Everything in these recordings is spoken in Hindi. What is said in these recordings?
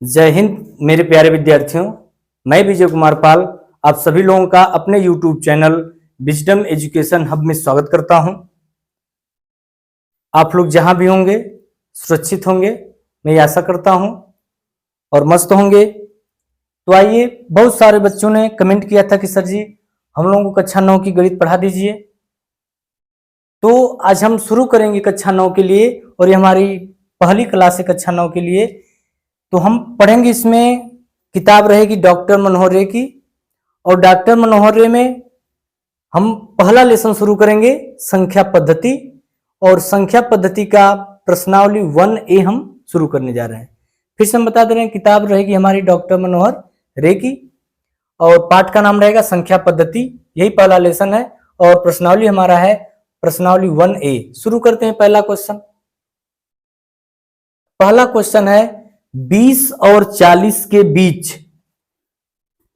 जय हिंद मेरे प्यारे विद्यार्थियों, मैं विजय कुमार पाल आप सभी लोगों का अपने YouTube channel wisdom education hub में स्वागत करता हूं। आप लोग जहां भी होंगे सुरक्षित होंगे, मैं आशा करता हूं, और मस्त होंगे। तो आइए, बहुत सारे बच्चों ने कमेंट किया था कि सर जी हम लोगों को कक्षा 9 की गणित पढ़ा दीजिए। तो आज हम शुरू करेंगे कक्षा 9 के लिए, और ये हमारी पहली क्लास है कक्षा 9 के लिए। तो हम पढ़ेंगे, इसमें किताब रहेगी डॉक्टर मनोहर रे की, और डॉक्टर मनोहर रे में हम पहला लेसन शुरू करेंगे संख्या पद्धति, और संख्या पद्धति का प्रश्नावली 1A हम शुरू करने जा रहे हैं। फिर से हम बता दे रहे हैं, किताब रहेगी हमारी डॉक्टर मनोहर रे की, और पाठ का नाम रहेगा संख्या पद्धति, यही पहला लेसन है, और प्रश्नावली हमारा है प्रश्नावली 1A। शुरू करते हैं पहला क्वेश्चन। पहला क्वेश्चन है 20 और 40 के बीच,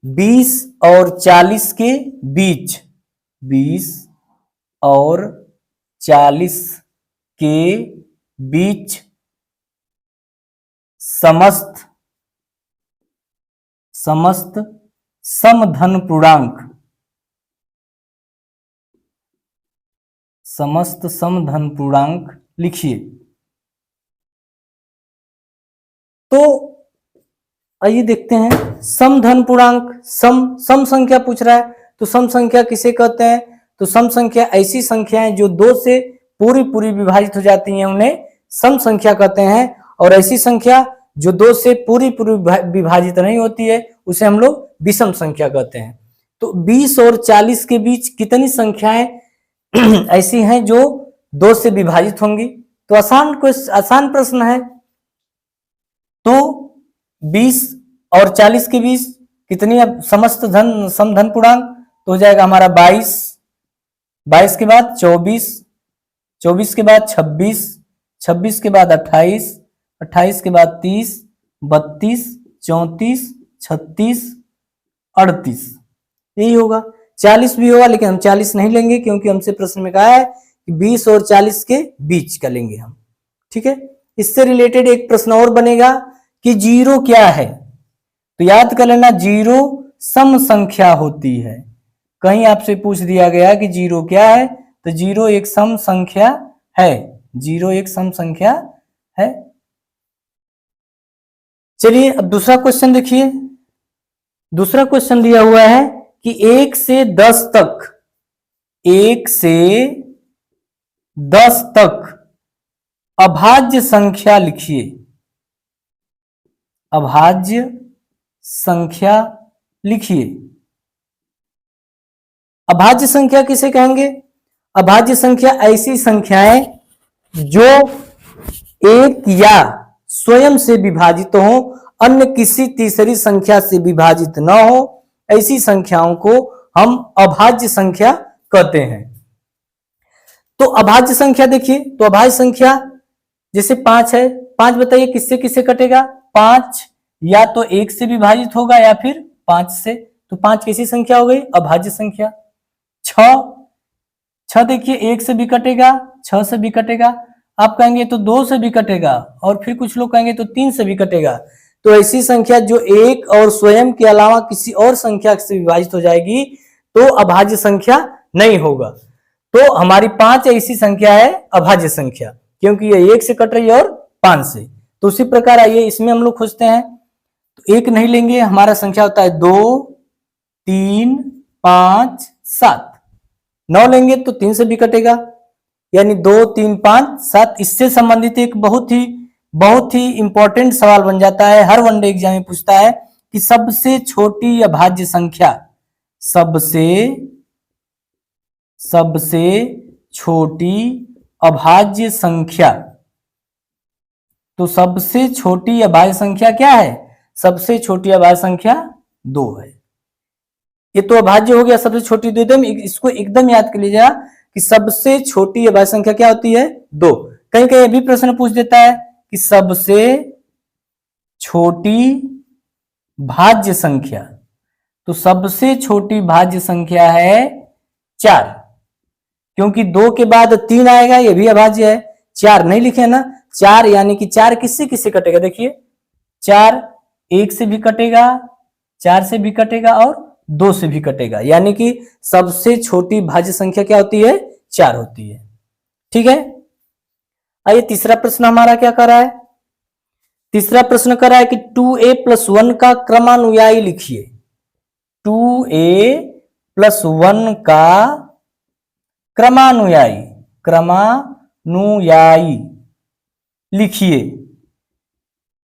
20 और 40 के बीच, 20 और 40 के बीच समस्त समधन पूर्णांक, समस्त समधन पूर्णांक लिखिए। तो आइए देखते हैं, समधन पूर्णांक, सम संख्या पूछ रहा है, तो सम संख्या किसे कहते हैं? तो सम संख्या ऐसी संख्याएं जो 2 से पूरी विभाजित हो जाती हैं, उन्हें सम संख्या कहते हैं। और ऐसी संख्या जो 2 से पूरी विभाजित नहीं होती है, उसे हम लोग विषम संख्या कहते हैं। तो 20 और 40 के बीच कितनी संख्याएं ऐसी हैं जो 2 से विभाजित होंगी? तो आसान प्रश्न है। तो 20 और 40 के बीच कितनी समस्त समधन पूर्णांक? तो हो जाएगा हमारा 22, 22 के बाद 24, 24 के बाद 26, 26 के बाद 28, 28 के बाद 30, 32, 34, 36, 38, यही होगा। 40 भी होगा, लेकिन हम 40 नहीं लेंगे, क्योंकि हमसे प्रश्न में कहा है कि 20 और 40 के बीच का लेंगे हम। ठीक है, इससे रिलेटेड एक प्रश्न और बनेगा कि जीरो क्या है? तो याद कर लेना, जीरो सम संख्या होती है। कहीं आपसे पूछ दिया गया कि जीरो क्या है, तो जीरो एक सम संख्या है, जीरो एक सम संख्या है। चलिए अब दूसरा क्वेश्चन देखिए। दूसरा क्वेश्चन दिया हुआ है कि 1 से 10 तक, 1 से 10 तक अभाज्य संख्या लिखिए। अभाज्य संख्या लिखिए। अभाज्य संख्या किसे कहेंगे? अभाज्य संख्या ऐसी संख्याएं जो एक या स्वयं से विभाजित हो, अन्य किसी तीसरी संख्या से विभाजित न हो, ऐसी संख्याओं को हम अभाज्य संख्या कहते हैं। तो अभाज्य संख्या देखिए, तो अभाज्य संख्या जैसे 5 है, 5 बताइए किससे किससे कटेगा? 5 या तो 1 से विभाजित होगा या फिर 5 से। तो 5 कैसी संख्या हो गई? अभाज्य संख्या। 6 देखिए 1 से भी कटेगा, 6 से भी कटेगा, आप कहेंगे तो 2 से भी कटेगा, और फिर कुछ लोग कहेंगे तो 3 से भी कटेगा। तो ऐसी संख्या जो एक और स्वयं के अलावा किसी और संख्या से विभाजित हो जाएगी, तो अभाज्य संख्या नहीं होगा। तो हमारी 5 ऐसी संख्या है अभाज्य संख्या, क्योंकि ये 1 से कट रही है और 5 से। तो उसी प्रकार आइए इसमें हम लोग खोजते हैं। तो 1 नहीं लेंगे, हमारा संख्या होता है 2, 3, 5, 7। 9 लेंगे तो 3 से भी कटेगा, यानी 2, 3, 5, 7। इससे संबंधित एक बहुत ही इंपॉर्टेंट सवाल बन जाता है, हर वनडे एग्जाम में पूछता है कि सबसे छोटी अभाज्य संख्या, सबसे छोटी अभाज्य संख्या। तो सबसे छोटी अभाज्य संख्या क्या है? सबसे छोटी अभाज्य संख्या 2 है। ये तो अभाज्य हो गया, सबसे छोटी 2। एकदम इसको एकदम याद कर लीजिएगा कि सबसे छोटी अभाज्य संख्या क्या होती है? 2। कहीं कहीं भी प्रश्न पूछ देता है कि सबसे छोटी भाज्य संख्या, तो सबसे छोटी भाज्य संख्या है 4, क्योंकि 2 के बाद 3 आएगा, ये भी अभाज्य है। 4 नहीं लिखे ना, 4 यानी कि 4 किससे किससे कटेगा? देखिए 4 1 से भी कटेगा, 4 से भी कटेगा और 2 से भी कटेगा, यानी कि सबसे छोटी भाज्य संख्या क्या होती है? 4 होती है। ठीक है, आइए तीसरा प्रश्न हमारा क्या कर रहा है? तीसरा प्रश्न कर रहा है कि 2a + 1 का क्रमानुयायी लिखिए। 2a + 1 का क्रमानुयायी लिखिए।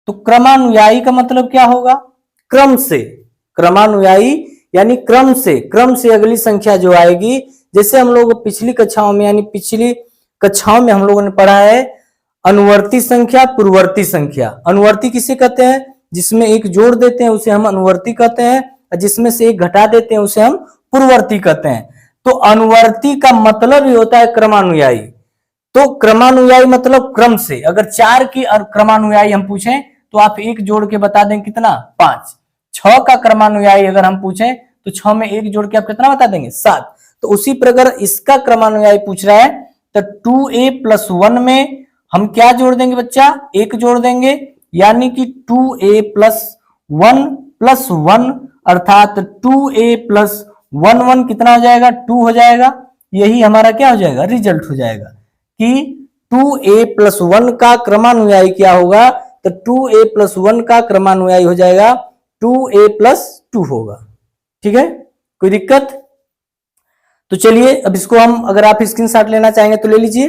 तो क्रमानुयायी का मतलब क्या होगा? क्रम से। क्रमानुयायी यानी क्रम से अगली संख्या जो आएगी, जैसे हम लोग पिछली कक्षाओं में हम लोगों ने पढ़ा है अनुवर्ती संख्या, पूर्ववर्ती संख्या। अनुवर्ती किसे कहते हैं? जिसमें एक जोड़ देते हैं उसे हम अनुवर्ती कहते हैं, और जिसमें से एक घटा देते हैं उसे हम पूर्ववर्ती कहते हैं। तो अनुवर्ती का मतलब ही होता है क्रमानुयायी। तो क्रमानुयायी मतलब क्रम से। अगर 4 की क्रमानुयायी हम पूछें तो आप एक जोड़ के बता दें कितना? 5। 6 का क्रमानुयायी अगर हम पूछें तो 6 में एक जोड़ के आप कितना बता देंगे? 7। तो उसी प्रकार इसका क्रमानुयायी पूछ रहा है, तो 2a + 1 में हम क्या जोड़ देंगे बच्चा? एक जोड़ देंगे, यानी कि 2a + 1 + 1 अर्थात 2a + 1 1 कितना हो जाएगा? 2 हो जाएगा। यही हमारा क्या हो जाएगा? रिजल्ट हो जाएगा कि 2a + 1 का क्रमानुयायी क्या होगा? तो 2a + 1 का क्रमानुयायी हो जाएगा 2a + 2 होगा। ठीक है, कोई दिक्कत? तो चलिए अब इसको हम, अगर आप स्क्रीनशॉट लेना चाहेंगे तो ले लीजिए,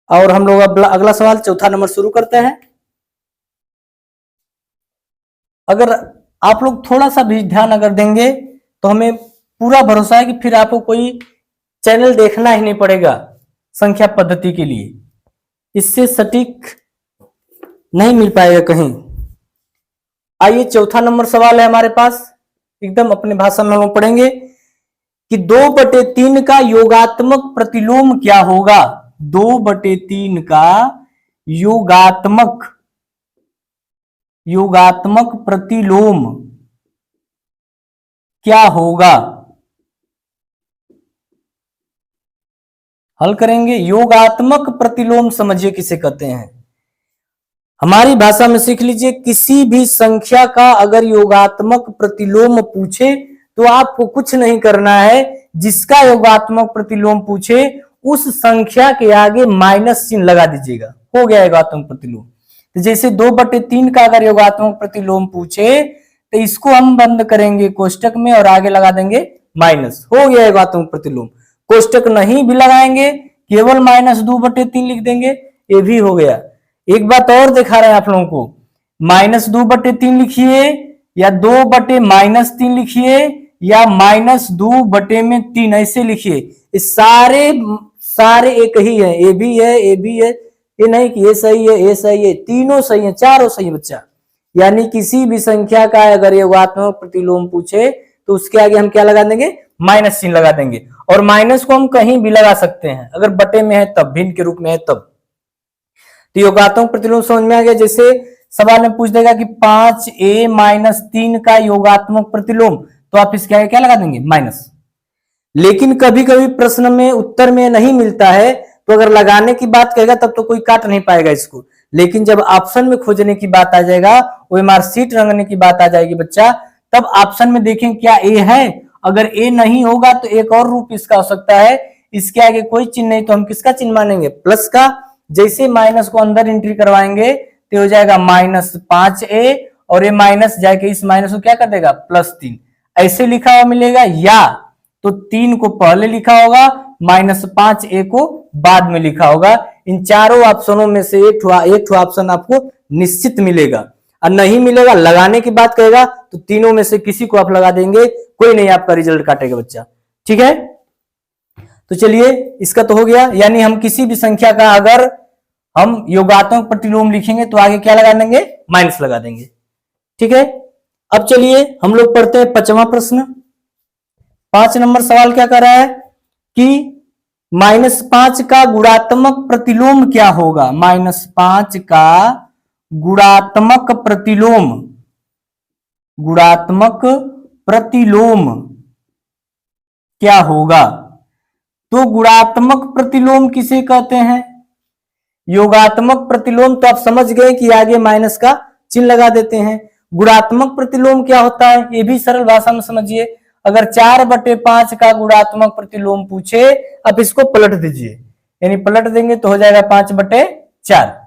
और हम लोग अगला सवाल चौथा नंबर शुरू करते हैं। अगर आप लोग थोड़ा सा भी ध्यान अगर देंगे तो हमें पूरा भरोसा है कि फिर आपको कोई चैनल देखना ही नहीं पड़ेगा संख्या पद्धति के लिए। इससे सटीक नहीं मिल पाएगा कहीं। आइए चौथा नंबर सवाल है हमारे पास, एकदम अपने भाषा में हम पढ़ेंगे कि 2/3 का योगात्मक प्रतिलोम क्या होगा? 2/3 का योगात्मक प्रतिलोम क्या होगा? हल करेंगे। योगात्मक प्रतिलोम समझिए किसे कहते हैं। हमारी भाषा में सीख लीजिए, किसी भी संख्या का अगर योगात्मक प्रतिलोम पूछे तो आपको कुछ नहीं करना है, जिसका योगात्मक प्रतिलोम पूछे उस संख्या के आगे माइनस चिन्ह लगा दीजिएगा, हो गया योगात्मक प्रतिलोम। तो जैसे 2/3 का अगर योगात्मक प्रतिलोम पूछे तो इसको हम बंद करेंगे कोष्टक में और आगे लगा देंगे माइनस, हो गया योगात्मक प्रतिलोम। कोष्टक नहीं भी लगाएंगे, केवल -2/3 लिख देंगे, ये भी हो गया। एक बात और दिखा रहे हैं आप लोगों को, -2/3 लिखिए या 2/-3 लिखिए या -2/3 ऐसे लिखिए, ये सारे एक ही है। ये भी है, ये भी है, ये नहीं कि ये सही है, ये सही है, तीनों सही है, चारों सही है बच्चा। यानी किसी भी संख्या का अगर योगात्मक प्रतिलोम पूछे तो उसके आगे हम क्या लगा देंगे? माइनस चिन्ह लगा देंगे। और माइनस को हम कहीं भी लगा सकते हैं, अगर बटे में है तब, भिन्न के रूप में है तब। तो योगात्मक प्रतिलोम समझ में आ गया। जैसे सवाल में पूछ देगा कि 5a - 3 का योगात्मक प्रतिलोम, तो आप इसके आगे क्या लगा देंगे? माइनस। लेकिन कभी कभी प्रश्न में उत्तर में नहीं मिलता है, तो अगर लगाने की बात कहेगा तब तो कोई काट नहीं पाएगा इसको। लेकिन जब ऑप्शन में खोजने की बात आ जाएगा, वो मार्कशीट रंगने की बात आ जाएगी बच्चा, तब ऑप्शन में देखें क्या ए है। अगर ए नहीं होगा तो एक और रूप इसका हो सकता है, इसके आगे कोई चिन्ह नहीं तो हम किसका चिन्ह मानेंगे? प्लस का। जैसे माइनस को अंदर एंट्री करवाएंगे तो हो जाएगा -5a, और ये माइनस जाके इस माइनस को क्या कर देगा? +3 ऐसे लिखा हुआ मिलेगा, या तो 3 को पहले लिखा होगा, -5a को बाद में लिखा होगा। इन चारों ऑप्शनों में से एक ऑप्शन आपको निश्चित मिलेगा, और नहीं मिलेगा लगाने की बात कहेगा तो तीनों में से किसी को आप लगा देंगे, कोई नहीं आपका रिजल्ट काटेगा बच्चा। ठीक है, तो चलिए इसका तो हो गया। यानी हम किसी भी संख्या का अगर हम योगात्मक प्रतिलोम लिखेंगे तो आगे क्या लगा देंगे? माइनस लगा देंगे। ठीक है, अब चलिए हम लोग पढ़ते हैं 5वां प्रश्न। 5 नंबर सवाल क्या कर रहा है कि -5 का गुणात्मक प्रतिलोम क्या होगा? -5 का गुणात्मक प्रतिलोम क्या होगा? तो गुणात्मक प्रतिलोम किसे कहते हैं? योगात्मक प्रतिलोम तो आप समझ गए कि आगे माइनस का चिन्ह लगा देते हैं। गुणात्मक प्रतिलोम क्या होता है, ये भी सरल भाषा में समझिए। अगर 4/5 का गुणात्मक प्रतिलोम पूछे, अब इसको पलट दीजिए, यानी पलट देंगे तो हो जाएगा 5/4।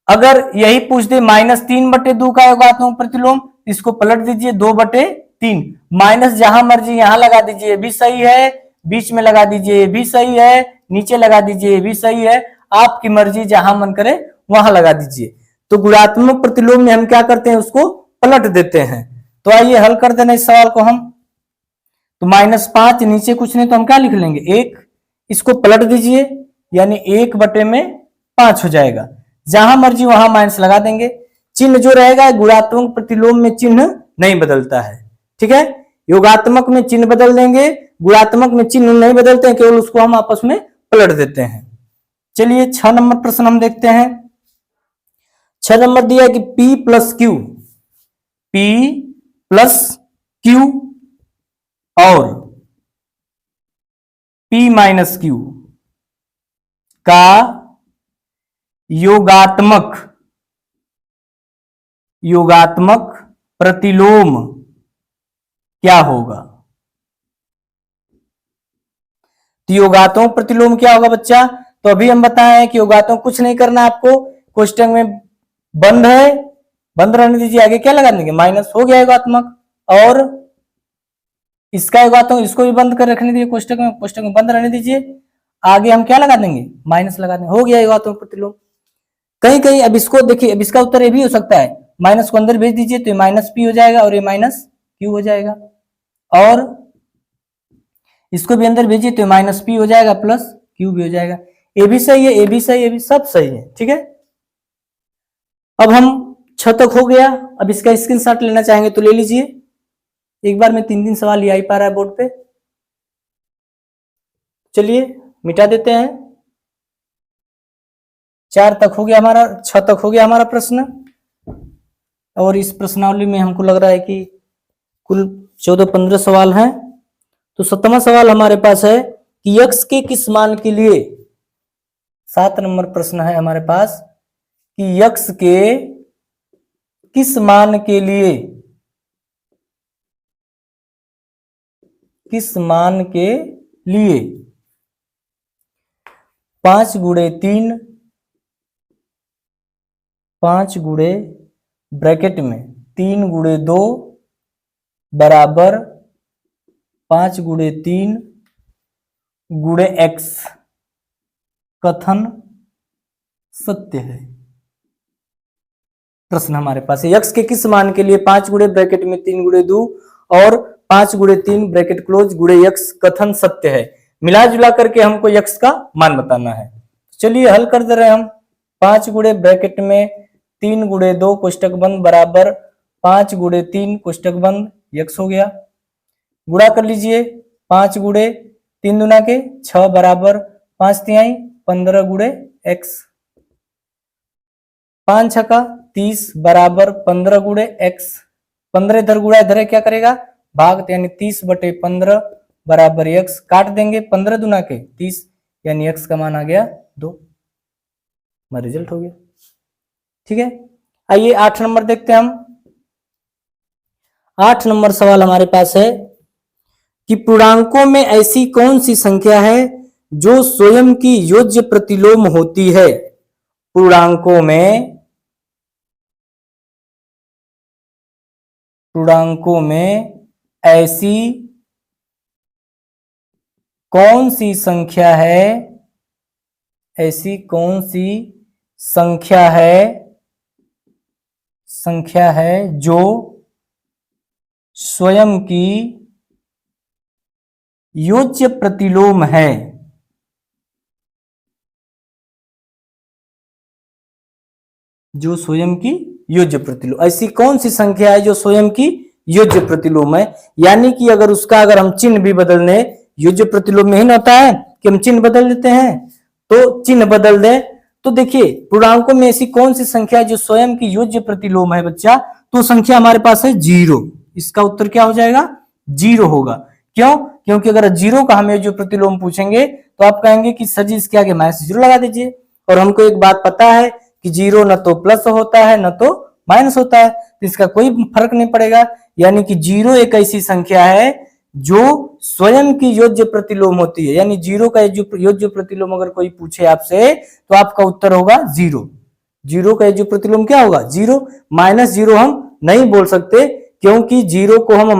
अगर यही पूछ दे -3/2 का योगात्मक प्रतिलोम, इसको पलट दीजिए 2/3। माइनस जहां मर्जी यहां लगा दीजिए, ये भी सही है, बीच में लगा दीजिए ये भी सही है, नीचे लगा दीजिए ये भी सही है, आपकी मर्जी जहां मन करे वहां लगा दीजिए। तो गुणात्मक प्रतिलोम में हम क्या करते हैं, उसको पलट देते हैं। तो आइए हल कर देना इस सवाल को हम। तो -5 नीचे कुछ नहीं तो हम क्या लिख लेंगे 1, इसको पलट दीजिए यानी 1/5 हो जाएगा। जहां मर्जी वहां माइनस लगा देंगे, चिन्ह जो रहेगा गुणात्मक प्रतिलोम में चिन्ह नहीं बदलता है, ठीक है। योगात्मक में चिन्ह बदल देंगे, गुणात्मक में चिन्ह नहीं बदलते हैं, केवल उसको हम आपस में पलट देते हैं। चलिए 6 नंबर प्रश्न हम देखते हैं। 6 नंबर दिया कि P प्लस Q और P माइनस Q का योगात्मक प्रतिलोम क्या होगा। तो योगात्मक प्रतिलोम क्या होगा बच्चा, तो अभी हम बताएं कि योगात्मक कुछ नहीं करना आपको, क्वेश्चन में बंद है, बंद रहने दीजिए, आगे क्या लगा देंगे माइनस, हो गया योगात्मक। और इसका योगात्मक, इसको भी बंद कर रखने दीजिए, क्वेश्चन में बंद रहने दीजिए, आगे हम क्या लगा देंगे माइनस लगा देंगे, हो गया योगात्मक प्रतिलोम। कहीं कहीं अब इसको देखिए, अब इसका उत्तर ये भी हो सकता है, माइनस को अंदर भेज दीजिए तो ये -P हो जाएगा और ये -Q हो जाएगा, और इसको भी अंदर भेजिए तो -P हो जाएगा प्लस Q भी हो जाएगा। ये भी सही है, ये भी सही है, ये भी सब सही है, ठीक है। अब हम 6 तक हो गया, अब इसका स्क्रीनशॉट लेना चाहेंगे तो ले लीजिए, एक बार में 3 सवाल ये आ ही पा रहा है बोर्ड पे। चलिए मिटा देते हैं, 4 तक हो गया हमारा, 6 तक हो गया हमारा प्रश्न। और इस प्रश्नावली में हमको लग रहा है कि कुल 14-15 सवाल हैं। तो 7वां सवाल हमारे पास है कि x के किस मान के लिए, 7 नंबर प्रश्न है हमारे पास कि x के किस मान के लिए, किस मान के लिए 5 गुणे 3, 5 गुणे ब्रैकेट में 3 गुणे 2 बराबर 5 गुणे 3 गुणे x कथन सत्य है। प्रश्न हमारे पास है x के किस मान के लिए 5 गुणे ब्रैकेट में 3 गुणे 2 और 5 गुणे 3 ब्रैकेट क्लोज गुणे x कथन सत्य है। मिला जुला करके हमको x का मान बताना है। चलिए हल कर दे रहे हैं हम। 5 गुणे ब्रैकेट में 3 गुणे 2 कोष्टक बंद बराबर 5 गुणे 3 कोष्टक बंद x हो गया। गुणा कर लीजिए, 5 गुणे 3 दूना के 6 बराबर 5 तिहाई 15 गुणे x, 5 छका 30 बराबर 15 गुणे x, 15 इधर गुणा इधर क्या करेगा भाग, यानी 30/15 बराबर x, काट देंगे 15 दूना के 30 यानी x का मान आ गया 2, हमारा रिजल्ट हो गया। ठीक है, आइए 8 नंबर देखते हैं हम। 8 नंबर सवाल हमारे पास है कि पूर्णांकों में ऐसी कौन सी संख्या है जो स्वयं की योज्य प्रतिलोम होती है। पूर्णांकों में ऐसी कौन सी संख्या है, ऐसी कौन सी संख्या है जो स्वयं की योज्य प्रतिलोम है। जो स्वयं की योज्य प्रतिलोम, ऐसी कौन सी संख्या है जो स्वयं की योज्य प्रतिलोम है। यानी कि अगर हम चिन्ह भी बदल दें, योज्य प्रतिलोम में ही ना होता है कि हम चिन्ह बदल देते हैं, तो चिन्ह बदल दें तो देखिए पूर्णांकों में ऐसी कौन सी संख्या है जो स्वयं की योज्य प्रतिलोम है बच्चा, तो संख्या हमारे पास है 0। इसका उत्तर क्या हो जाएगा 0 होगा। क्यों? क्योंकि अगर 0 का हमें जो प्रतिलोम पूछेंगे तो आप कहेंगे कि सर जी इसके आगे -0 लगा दीजिए, और हमको एक बात पता है कि जीरो न तो प्लस होता है न तो माइनस होता है, तो इसका कोई फर्क नहीं पड़ेगा। यानी कि जीरो एक ऐसी संख्या है जो स्वयं की योज्य प्रतिलोम होती है, यानी जीरो का योज्य प्रतिलोम अगर कोई पूछे आपसे तो आपका उत्तर होगा जीरो। जीरो का योज्य प्रतिलोम क्या होगा? जीरो। माइनस जीरो हम नहीं बोल सकते क्योंकि जीरो को हम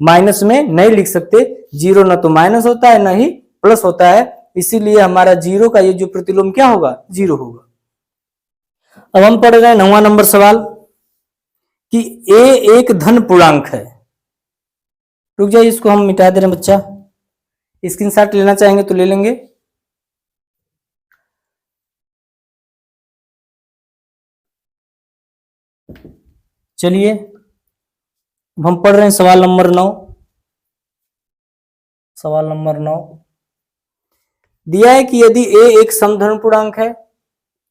माइनस में नहीं लिख सकते। जीरो न तो माइनस होता है न ही प्लस होता है, इसीलिए हमारा जीरो का योज्य प्रतिलोम क्या होगा? जीरो होगा। अब हम पढ़ रहे हैं 9वां नंबर सवाल कि a एक धन पूर्णांक है। रुक जाइए, इसको हम मिटा दे रहे हैं बच्चा। स्क्रीनशॉट लेना चाहेंगे तो ले लेंगे। चलिए हम पढ़ रहे हैं सवाल नंबर 9। सवाल नंबर 9 दिया है कि यदि a एक समधन पूर्णांक है,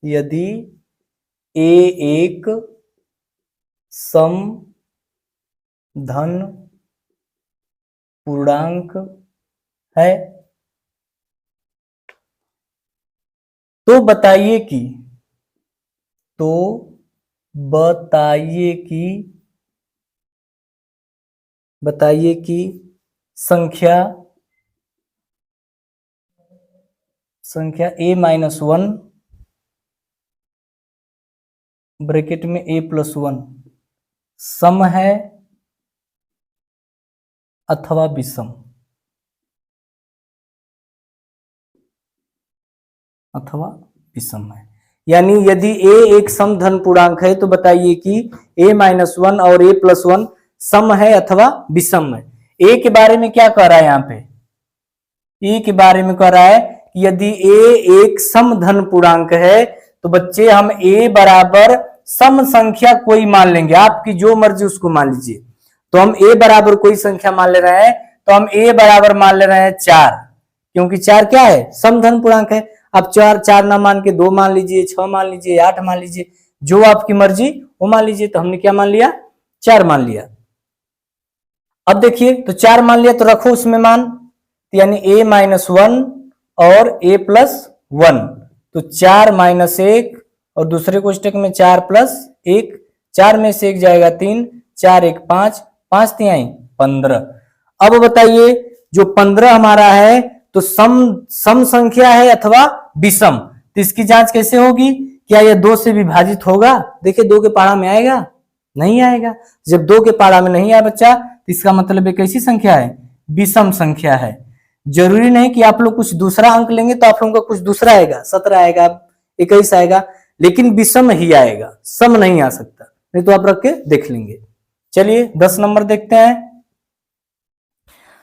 यदि a एक समधन पूर्णांक है तो बताइए कि संख्या a माइनस 1 ब्रैकेट में a प्लस 1 सम है अथवा विषम। है यानी यदि a एक समधन पूर्णांक है तो बताइए कि a माइनस 1 और a प्लस 1 सम है अथवा विषम है। a के बारे में क्या कह रहा है? यहाँ पे a के बारे में कह रहा है कि यदि a एक समधन पूर्णांक है तो बच्चे हम a बराबर सम संख्या कोई मान लेंगे, आपकी जो मर्जी उसको मान लीजिए। तो हम a बराबर कोई संख्या मान ले रहे हैं, तो हम a बराबर मान ले रहे हैं 4, क्योंकि 4 क्या है? समधन पूर्णांक है। अब 4 ना मान के 2 मान लीजिए, 6 मान लीजिए, 8 मान लीजिए, जो आपकी मर्जी वो मान लीजिए। तो हमने क्या मान लिया? 4 मान लिया। अब देखिए, तो 4 मान लिया तो रखो उसमें मान, यानी a माइनस 1 और a प्लस 1, तो 4 माइनस 1 और दूसरे कोष्टक में 4 प्लस 1, 4 में से 1 जाएगा 3, 4 1 5, 5 3 15। अब बताइए जो 15 हमारा है तो सम संख्या है अथवा विषम, तो इसकी जांच कैसे होगी? क्या यह 2 से विभाजित होगा? देखिए 2 के पारा में आएगा? नहीं आएगा। जब 2 के पारा में नहीं आया बच्चा तो इसका मतलब एक कैसी संख्या है? विषम संख्या है। जरूरी नहीं कि आप लोग कुछ दूसरा अंक लेंगे तो आप लोगों का कुछ दूसरा आएगा, 17 आएगा, 21 आएगा, लेकिन विषम ही आएगा, सम नहीं आ सकता, नहीं तो आप रख के देख लेंगे। चलिए 10 नंबर देखते हैं।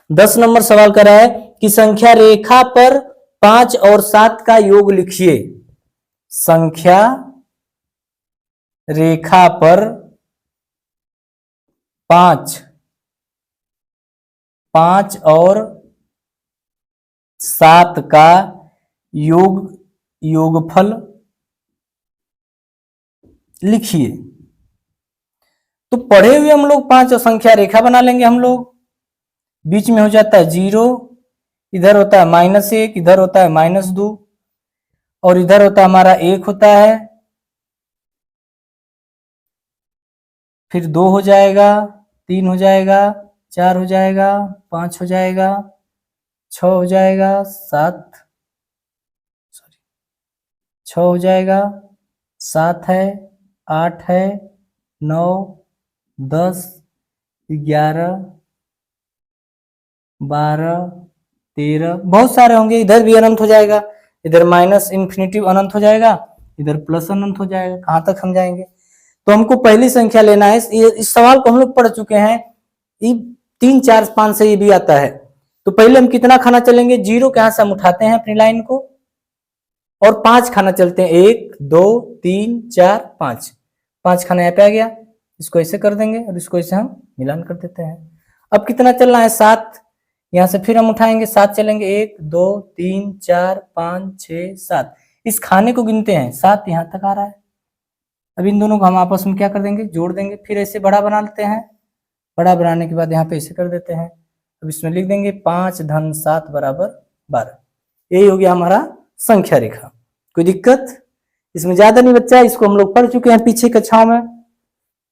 10 नंबर सवाल कर रहा है कि संख्या रेखा पर 5 और 7 का योग लिखिए। संख्या रेखा पर 5 और 7 का योगफल लिखिए। तो पढ़े हुए हम लोग 5 और संख्या रेखा बना लेंगे। हम लोग बीच में हो जाता है 0, इधर होता है -1, इधर होता है -2 और इधर होता है हमारा 1 होता है, फिर 2 हो जाएगा, 3 हो जाएगा, 4 हो जाएगा, 5 हो जाएगा, 6 हो जाएगा, 6 हो जाएगा, 7 है, 8 है, 9 10 11 12 13, बहुत सारे होंगे। इधर भी अनंत हो जाएगा, इधर माइनस इन्फिनिटिव अनंत हो जाएगा, इधर प्लस अनंत हो जाएगा। कहां तक हम जाएंगे? तो हमको पहली संख्या लेना है। इस सवाल को हम लोग पढ़ चुके हैं, 3 4 5 से ये भी आता है। तो पहले हम कितना खाना चलेंगे? 0 के यहां से हम उठाते हैं अपनी लाइन को और 5 खाना चलते हैं, 1 2 3 4 5, 5 खाना यहाँ पे आ गया। इसको ऐसे कर देंगे और इसको ऐसे हम मिलान कर देते हैं। अब कितना चलना है? 7, यहां से फिर हम उठाएंगे, 7 चलेंगे, 1 2 3 4 5 6 7, इस खाने को गिनते हैं, 7 यहां तक आ रहा है। अब इन दोनों को हम आपस में क्या कर देंगे? जोड़ देंगे। फिर ऐसे बड़ा बना लेते हैं, बड़ा बनाने के बाद यहाँ पे ऐसे कर देते हैं। अब इसमें लिख देंगे 5 धन 7 बराबर 12। यही हो गया हमारा संख्या रेखा। कोई दिक्कत इसमें ज्यादा नहीं बच्चा, इसको हम लोग पढ़ चुके हैं पीछे कक्षाओं में,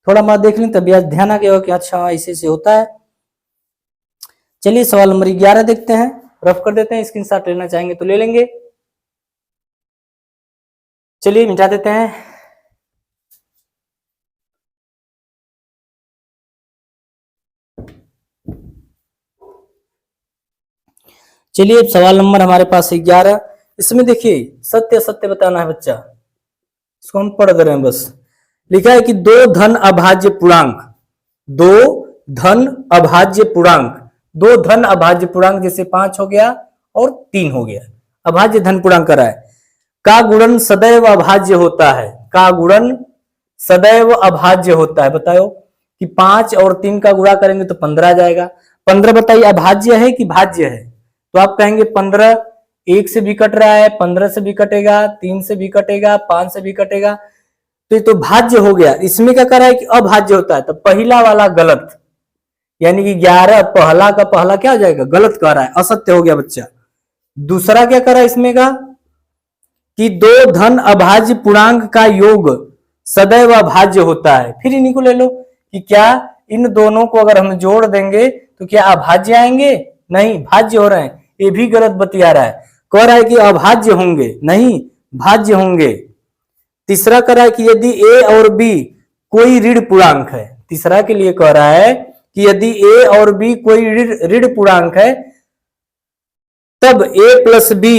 थोड़ा मत देख लें तभी आज ध्यान आ गया कि अच्छा ऐसे ऐसे होता है। चलिए सवाल नंबर 11 देखते हैं, रफ कर देते हैं, स्क्रीनशॉट लेना चाहेंगे तो ले लेंगे। चलिए मिटा देते हैं। चलिए अब सवाल नंबर हमारे पास 11, इसमें देखिए सत्य सत्य बताना है बच्चा, इसको हम पढ़ रहे हैं बस। लिखा है कि दो धन अभाज्य पूर्णांक, दो धन अभाज्य पूर्णांक, दो धन अभाज्य पूर्णांक जैसे 5 हो गया और 3 हो गया, अभाज्य धन पूर्णांक करा है, का गुणन सदैव अभाज्य होता है, का गुणन सदैव अभाज्य होता है। बताओ कि 5 और 3 का गुणा करेंगे तो 15 आ जाएगा। 15 बताइए अभाज्य है कि भाज्य है, तो आप कहेंगे 15 1 से भी कट रहा है, 15 से भी कटेगा, 3 से भी कटेगा, 5 से भी कटेगा, तो ये तो भाज्य हो गया। इसमें क्या कर रहा है कि अभाज्य होता है, तो पहला वाला गलत, यानी कि 11 पहला का पहला क्या हो जाएगा, गलत कह रहा है, असत्य हो गया बच्चा। दूसरा क्या कर रहा है इसमें का कि दो धन अभाज्य पूर्णांक का योग सदैव अभाज्य होता है। फिर इन्हीं को ले लो कि क्या इन दोनों को अगर हम जोड़ देंगे तो क्या अभाज्य आएंगे, नहीं भाज्य हो रहे हैं, ये भी गलत बतिया रहा है, कह रहा है कि अभाज्य होंगे, नहीं भाज्य होंगे। तीसरा कह रहा है कि यदि ए और बी कोई ऋण पूर्णांक है, तीसरा के लिए कह रहा है कि यदि ए और बी कोई ऋण पूर्णांक है तब ए प्लस बी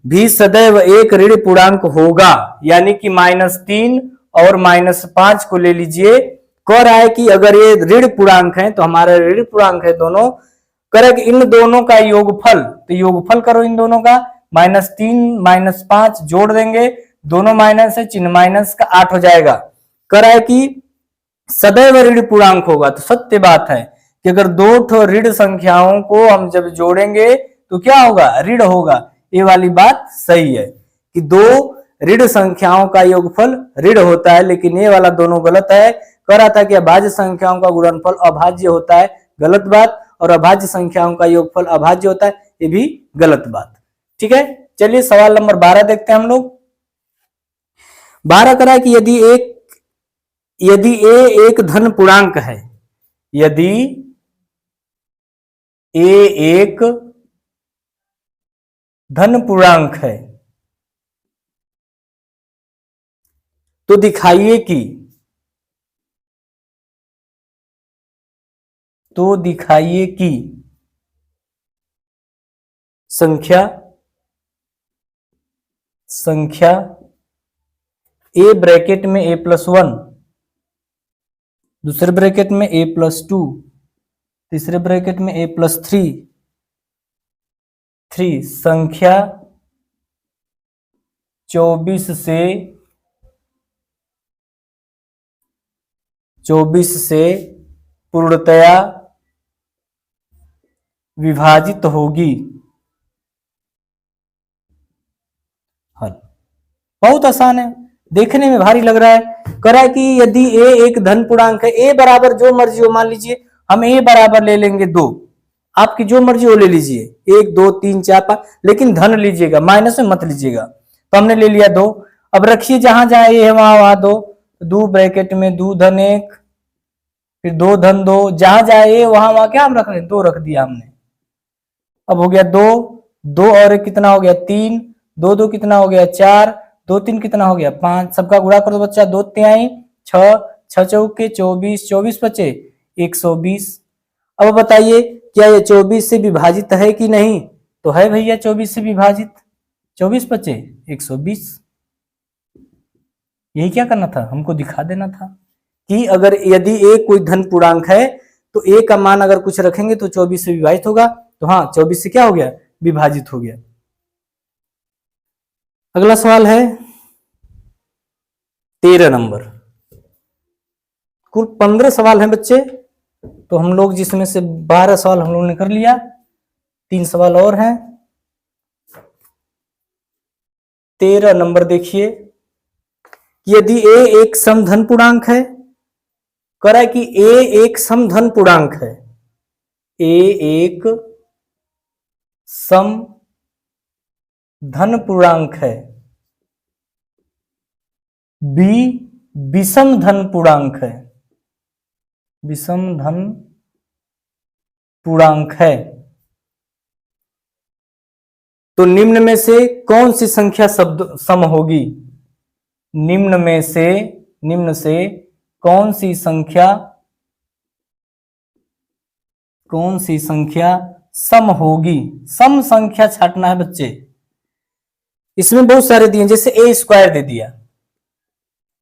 भी सदैव एक ऋण पूर्णांक होगा, यानी कि -3 और -5 को ले लीजिए। कह रहा है कि अगर ये ऋण पूर्णांक है तो हमारा ऋण पूर्णांक है दोनों, करे कि इन दोनों का योगफल, तो योगफल करो इन दोनों का, -3 -5 जोड़ देंगे, दोनों माइनस है, चिन्ह माइनस का 8 हो जाएगा। कह रहा है कि सदैव ऋण पूर्णांक होगा, तो सत्य बात है कि अगर दो ठो ऋण संख्याओं को हम जब जोड़ेंगे तो क्या होगा, ऋण होगा। ये वाली बात सही है कि दो ऋण संख्याओं का योगफल ऋण होता है, लेकिन ये वाला दोनों गलत है। कह रहा था कि अभाज्य संख्याओं का गुणनफल अभाज्य होता है, गलत बात, और अभाज्य संख्याओं का योगफल अभाज्य होता है, ये भी गलत बात। ठीक है, चलिए सवाल नंबर 12 देखते हैं हम लोग। 12 करा है कि यदि ए एक धन पूर्णांक है, यदि ए एक धन पूर्णांक है तो दिखाइए कि संख्या ए ब्रैकेट में a+1, दूसरे ब्रैकेट में a+2, तीसरे ब्रैकेट में a+3, संख्या 24 से पूर्णतया विभाजित होगी। हल बहुत आसान है, देखने में भारी लग रहा है। कह रहा है कि यदि a एक धन पूर्णांक है, a बराबर जो मर्जी हो, मान लीजिए हम a बराबर ले लेंगे 2, आपकी जो मर्जी हो ले लीजिए, 1 2 3 4 5, लेकिन धन लीजिएगा, माइनस में मत लीजिएगा। तो हमने ले लिया 2, अब रखिए जहां जहां a है वहां 2, 2 ब्रैकेट में 2 धन 1, फिर 2 धन 2, जहां जहां a वहां क्या हम रख रहे हैं, 2 रख दिया हमने। अब हो गया 2 2 और 1 कितना हो गया 3, 2 2 कितना हो गया 4, 2 3 कितना हो गया 5, सबका गुणा कर दो बच्चा, 2 तिहाई 6, 6 चौके 24, 24 बचे 120। अब बताइए क्या ये 24 से विभाजित है कि नहीं, तो है भैया 24 से विभाजित, 24 बचे 120। यही क्या करना था, हमको दिखा देना था कि अगर यदि a कोई धन पूर्णांक है तो a का मान अगर कुछ रखेंगे तो 24 से विभाजित होगा, तो हाँ 24 से क्या हो गया, विभाजित हो गया। अगला सवाल है 13 नंबर। कुल 15 सवाल हैं बच्चे, तो हम लोग जिसमें से 12 सवाल हम लोगों ने कर लिया, 3 सवाल और हैं। 13 नंबर देखिए, यदि a एक समधन पूर्णांक है, कह रहा है कि a एक समधन पूर्णांक है, a एक समधन पूर्णांक है, बी विषम धन पूर्णांक है, विषम धन पूर्णांक है, तो निम्न में से कौन सी संख्या शब्द सम होगी? निम्न से कौन सी संख्या सम होगी? सम संख्या छांटना है बच्चे। इसमें बहुत सारे दिए, जैसे ए स्क्वायर दे दिया,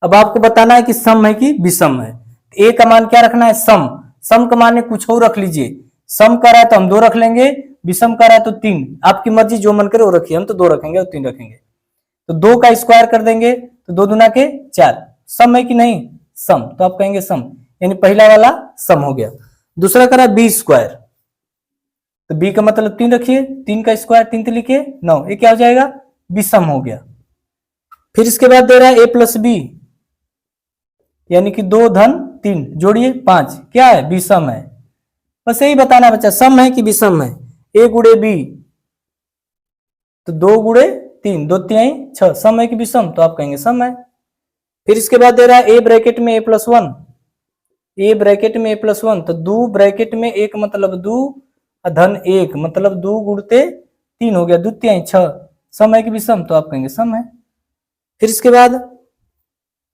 अब आपको बताना है कि सम है कि विषम है। ए का मान क्या रखना है? सम। सम का मान कुछ और रख लीजिए। सम कर रहा है तो हम 2 रख लेंगे, विषम कर रहा है तो 3। आपकी मर्जी, जो मन करे वो रखिए, हम तो 2 रखेंगे और 3 रखेंगे। तो 2 का स्क्वायर कर देंगे तो 2 दूना के 4। सम है कि नहीं? सम। तो आप कहेंगे सम, यानी पहला वाला सम हो गया। दूसरा करा बी स्क्वायर, तो बी का मतलब 3 रखिए, 3 का स्क्वायर 3 लिखिए 9, ये क्या हो जाएगा? विषम हो गया। फिर इसके बाद दे रहा है ए प्लस बी, यानी कि 2 धन 3 जोड़िए 5, क्या है? विषम है। बस यही बताना बच्चा, सम है कि विषम है। ए गुड़े बी, तो 2 गुड़े 3, 2 3 6, सम है कि विषम? तो आप कहेंगे सम है। फिर इसके बाद दे रहा है ए ब्रैकेट में ए प्लस 1, ए ब्रैकेट में ए प्लस 1, तो 2 ब्रैकेट में 1 मतलब 2 धन 1 मतलब 2 गुड़ते 3 हो गया, 2 3 6, सम है कि विषम? तो आप कहेंगे सम है। फिर इसके बाद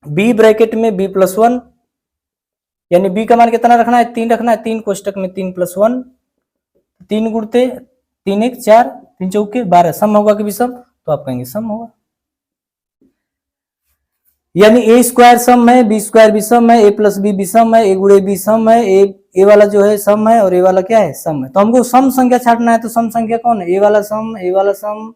बी ब्रैकेट में बी प्लस 1, यानी बी का मान कितना रखना है? 3 रखना है। 3 कोष्टक में 3 प्लस 1, 3 गुड़ते 3 1 4, 3 चौके 12, सम होगा कि विषम? तो आप कहेंगे सम होगा। यानी ए स्क्वायर सम है, बी स्क्वायर विषम है, ए प्लस बी विषम है, ए गुड़े बी सम है, ए वाला जो है सम है और ए वाला क्या है? सम है। तो हमको सम संख्या छांटना है, तो सम संख्या कौन है? ए वाला सम, ए वाला सम,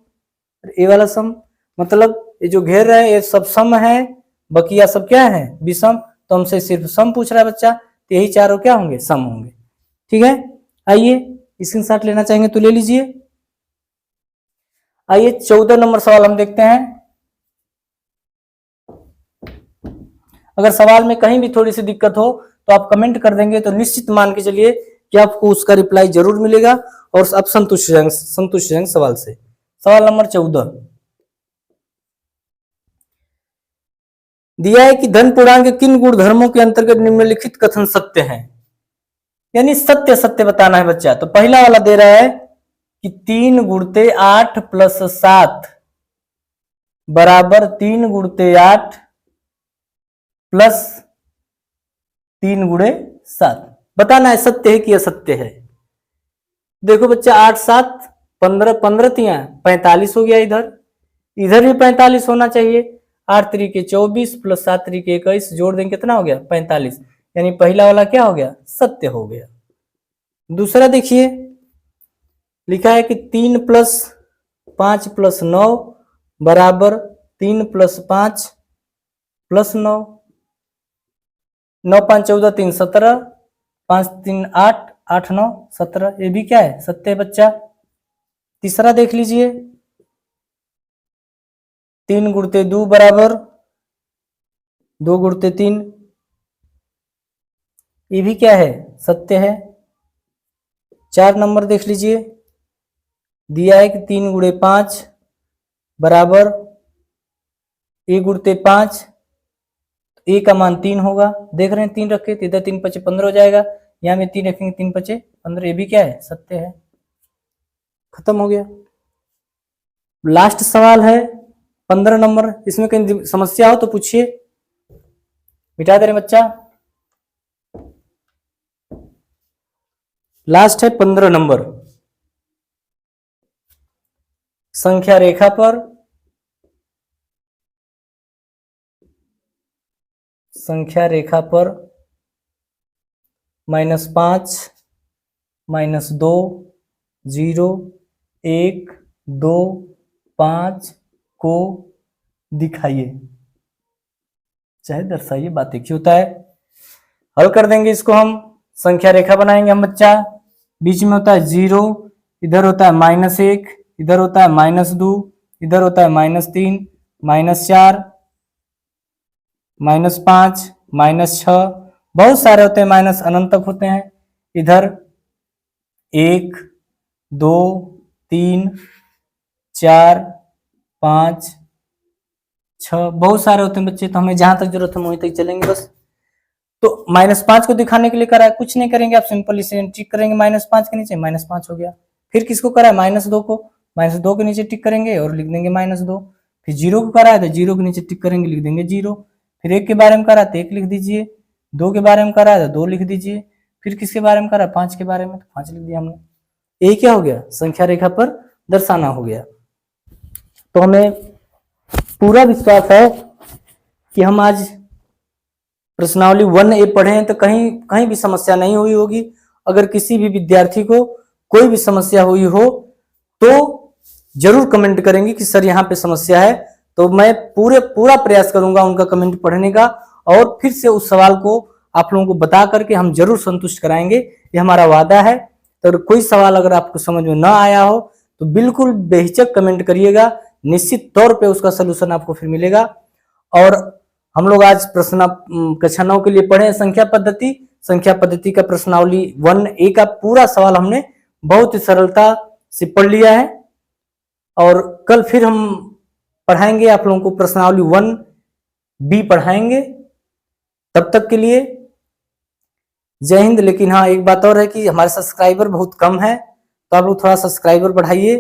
ए वाला सम, मतलब ये जो घेर रहे हैं ये सब सम है, बकिया सब क्या है? विषम। तो हमसे सिर्फ सम पूछ रहा है बच्चा, तो यही चारों क्या होंगे? सम होंगे। ठीक है, आइए स्क्रीनशॉट लेना चाहेंगे तो ले लीजिए। आइए 14 नंबर सवाल हम देखते हैं। अगर सवाल में कहीं भी थोड़ी सी दिक्कत हो तो आप कमेंट कर देंगे, तो निश्चित मान के चलिए कि आपको उसका रिप्लाई जरूर मिलेगा और आप संतुष्ट रहेंगे सवाल से। सवाल नंबर 14 दिया है कि धन पूर्णांक किन गुणधर्मों के अंतर्गत निम्नलिखित कथन सत्य हैं, यानी सत्य सत्य बताना है बच्चा। तो पहला वाला दे रहा है कि 3 गुणते 8 प्लस 7 बराबर 3 गुणते 8 प्लस 3 गुणे 7, बताना है सत्य है कि असत्य है। देखो बच्चा 8 7 15, 15 तिया 45 हो गया, इधर भी 45 होना चाहिए। 8 तरीके 24 प्लस 7 तरीके 21 जोड़ देंगे कितना हो गया? 45, यानी पहला वाला क्या हो गया? सत्य हो गया। दूसरा देखिए लिखा है कि 3 प्लस 5 प्लस 9 बराबर 3 प्लस 5 प्लस 9, 9 5 14 3 17, 5 3 8, 8 9 17, ये भी क्या है? सत्य है बच्चा। तीसरा देख लीजिए 3 गुणते 2 बराबर 2 गुणते 3, ये भी क्या है? सत्य है। 4 नंबर देख लीजिए, दिया है कि 3 गुणे 5 बराबर 1 गुणते 5, ए का मान 3 होगा। देख रहे हैं 3 रखे तो इधर 3 5 15 हो जाएगा, यहाँ में 3 रखेंगे 3 5 15, ये भी क्या है? सत्य है। खत्म हो गया। लास्ट सवाल है 15 नंबर, इसमें कहीं समस्या हो तो पूछिए, मिटा दे रहे बच्चा। लास्ट है 15 नंबर, संख्या रेखा पर -5 -2 0 1 2 5 को दिखाइए, चाहे दर्शाइए, बात एक ही होता है। हल कर देंगे इसको, हम संख्या रेखा बनाएंगे हम बच्चा। बीच में होता है 0, इधर होता है -1, इधर होता है -2, इधर होता है -3 -4 -5 -6, बहुत सारे होते हैं, माइनस अनंत तक होते हैं। इधर 1 2 3 4 5 6, बहुत सारे होते हैं बच्चे, तो हमें जहां तक जरूरत है वहीं तक चलेंगे बस। तो -5 को दिखाने के लिए करा है, कुछ नहीं करेंगे, आप सिंपल इसे टिक करेंगे, -5 के नीचे -5 हो गया। फिर किसको करा है, -2 को, -2 के नीचे टिक करेंगे और लिख देंगे -2। फिर 0 को करा है तो 0 के नीचे टिक करेंगे, लिख देंगे 0। फिर 1 के बारे में करा है तो 1 लिख दीजिए, 2 के बारे में करा है तो 2 लिख दीजिए, फिर किसके बारे में करा है, 5 के बारे में, तो 5 लिख दिया हमने। ये क्या हो गया, संख्या रेखा पर दर्शाना हो गया। तो हमें पूरा विश्वास है कि हम आज प्रश्नावली 1A पढ़े हैं तो कहीं भी समस्या नहीं हुई होगी। अगर किसी भी विद्यार्थी को कोई भी समस्या हुई हो तो जरूर कमेंट करेंगे कि सर यहाँ पे समस्या है, तो मैं पूरा प्रयास करूंगा उनका कमेंट पढ़ने का और फिर से उस सवाल को आप लोगों को बता करके हम जरूर संतुष्ट कराएंगे, ये हमारा वादा है। तो कोई सवाल अगर आपको समझ में ना आया हो तो बिल्कुल बेहिचक कमेंट करिएगा, निश्चित तौर पे उसका सलूशन आपको फिर मिलेगा। और हम लोग आज प्रश्न कक्षा 9 के लिए पढ़े संख्या पद्धति का प्रश्नावली 1A का पूरा सवाल हमने बहुत ही सरलता से पढ़ लिया है। और कल फिर हम पढ़ाएंगे आप लोगों को प्रश्नावली 1B पढ़ाएंगे। तब तक के लिए जय हिंद। लेकिन हाँ, एक बात और है कि हमारे सब्सक्राइबर बहुत कम है, तो आप लोग थोड़ा सब्सक्राइबर बढ़ाइए,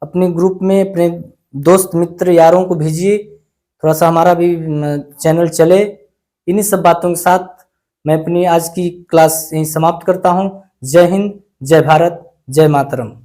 अपने ग्रुप में अपने दोस्त मित्र यारों को भेजिए, थोड़ा सा हमारा भी चैनल चले। इन्हीं सब बातों के साथ मैं अपनी आज की क्लास यहीं समाप्त करता हूँ। जय हिंद, जय भारत, जय मातरम।